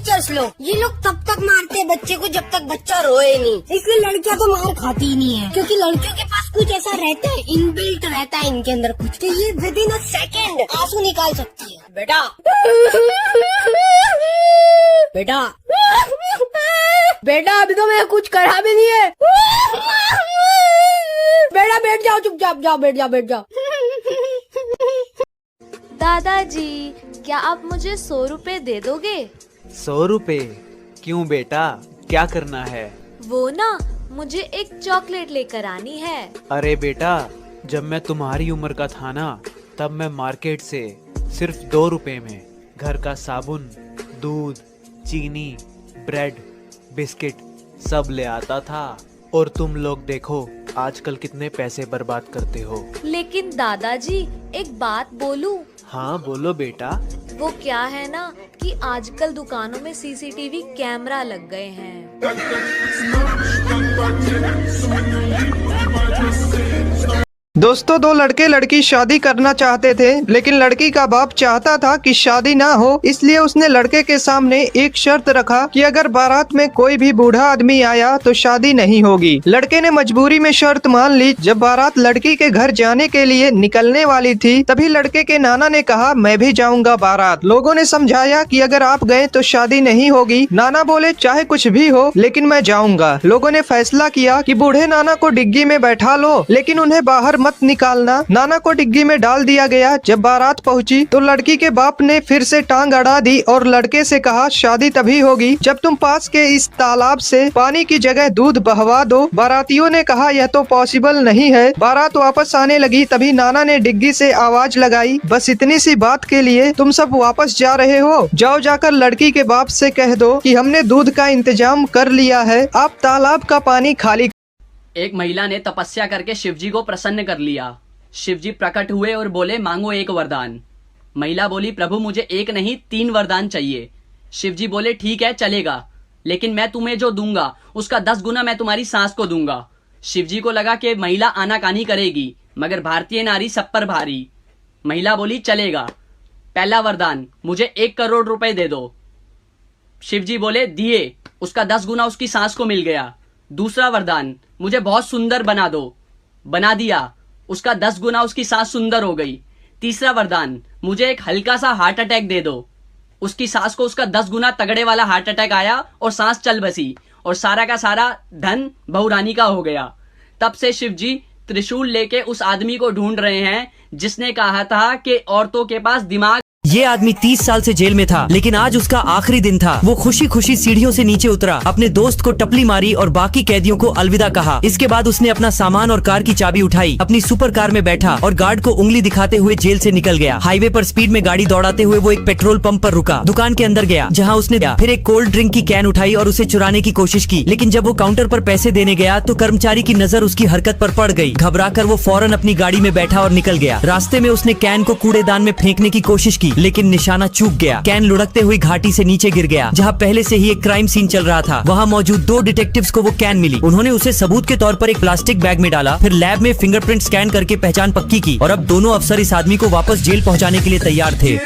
Teachers लोग, ये लोग तब तक मारते हैं बच्चे को जब तक बच्चा रोए नहीं। इसलिए लड़कियां तो मार खाती ही नहीं है, क्योंकि लड़कियों के पास कुछ ऐसा रहता है, इनबिल्ट रहता है इनके अंदर कुछ, तो ये विद इन अ सेकेंड आंसू निकाल सकती है। बेटा बेटा बेटा, अभी तो मैं कुछ करा भी नहीं है। बेटा बैठ जाओ, चुपचाप जाओ, बैठ जाओ। दादाजी, क्या आप मुझे 100 रुपए दे दोगे? 100 रुपए? क्यों बेटा, क्या करना है? वो ना, मुझे एक चॉकलेट लेकर आनी है। अरे बेटा, जब मैं तुम्हारी उम्र का था ना, तब मैं मार्केट से सिर्फ 2 रुपए में घर का साबुन, दूध, चीनी, ब्रेड, बिस्किट सब ले आता था। और तुम लोग देखो आजकल कितने पैसे बर्बाद करते हो। लेकिन दादाजी, एक बात बोलूं? हाँ बोलो बेटा। वो क्या है ना कि आजकल दुकानों में सीसीटीवी कैमरा लग गए हैं। दोस्तों, 2 लड़के लड़की शादी करना चाहते थे, लेकिन लड़की का बाप चाहता था कि शादी ना हो, इसलिए उसने लड़के के सामने एक शर्त रखा कि अगर बारात में कोई भी बूढ़ा आदमी आया तो शादी नहीं होगी। लड़के ने मजबूरी में शर्त मान ली। जब बारात लड़की के घर जाने के लिए निकलने वाली थी, तभी लड़के के नाना ने कहा, मैं भी जाऊंगा बारात। लोगों ने समझाया कि अगर आप गए तो शादी नहीं होगी। नाना बोले, चाहे कुछ भी हो, लेकिन मैं जाऊंगा। लोगों ने फैसला किया कि बूढ़े नाना को डिग्गी में बैठा लो, लेकिन उन्हें बाहर मत निकालना। नाना को डिग्गी में डाल दिया गया। जब बारात पहुंची तो लड़की के बाप ने फिर से टांग अड़ा दी और लड़के से कहा, शादी तभी होगी जब तुम पास के इस तालाब से पानी की जगह दूध बहवा दो। बारातियों ने कहा, यह तो पॉसिबल नहीं है। बारात वापस आने लगी, तभी नाना ने डिग्गी से आवाज लगाई, बस इतनी सी बात के लिए तुम सब वापस जा रहे हो? जाओ, जाकर लड़की के बाप से कह दो कि हमने दूध का इंतजाम कर लिया है, आप तालाब का पानी खाली। एक महिला ने तपस्या करके शिवजी को प्रसन्न कर लिया। शिवजी प्रकट हुए और बोले, मांगो एक वरदान। महिला बोली, प्रभु मुझे एक नहीं 3 वरदान चाहिए। शिवजी बोले, ठीक है चलेगा, लेकिन मैं तुम्हें जो दूंगा उसका 10 गुना मैं तुम्हारी सास को दूंगा। शिवजी को लगा कि महिला आनाकानी करेगी, मगर भारतीय नारी सब पर भारी। महिला बोली, चलेगा। पहला वरदान, मुझे 1 करोड़ रुपए दे दो। शिवजी बोले, दिए, उसका 10 गुना उसकी सास को मिल गया। दूसरा वरदान, मुझे बहुत सुंदर बना दो। बना दिया, उसका 10 गुना उसकी सास सुंदर हो गई। तीसरा वरदान, मुझे एक हल्का सा हार्ट अटैक दे दो। उसकी सास को उसका 10 गुना तगड़े वाला हार्ट अटैक आया और सांस चल बसी, और सारा का सारा धन बहुरानी का हो गया। तब से शिवजी त्रिशूल लेके उस आदमी को ढूंढ रहे हैं जिसने कहा था कि औरतों के पास दिमाग। ये आदमी 30 साल से जेल में था, लेकिन आज उसका आखिरी दिन था। वो खुशी खुशी सीढ़ियों से नीचे उतरा, अपने दोस्त को टपली मारी और बाकी कैदियों को अलविदा कहा। इसके बाद उसने अपना सामान और कार की चाबी उठाई, अपनी सुपर कार में बैठा और गार्ड को उंगली दिखाते हुए जेल से निकल गया। हाईवे पर स्पीड में गाड़ी दौड़ाते हुए वो एक पेट्रोल पंप पर रुका, दुकान के अंदर गया जहाँ उसने फिर एक कोल्ड ड्रिंक की कैन उठाई और उसे चुराने की कोशिश की। लेकिन जब वो काउंटर पर पैसे देने गया तो कर्मचारी की नजर उसकी हरकत पर पड़ गई। घबराकर वो फौरन अपनी गाड़ी में बैठा और निकल गया। रास्ते में उसने कैन को कूड़ेदान में फेंकने की कोशिश की, लेकिन निशाना चूक गया। कैन लुढ़कते हुई घाटी से नीचे गिर गया, जहाँ पहले से ही एक क्राइम सीन चल रहा था। वहाँ मौजूद 2 डिटेक्टिव्स को वो कैन मिली। उन्होंने उसे सबूत के तौर पर एक प्लास्टिक बैग में डाला, फिर लैब में फिंगरप्रिंट स्कैन करके पहचान पक्की की, और अब दोनों अफसर इस आदमी को वापस जेल पहुँचाने के लिए तैयार थे।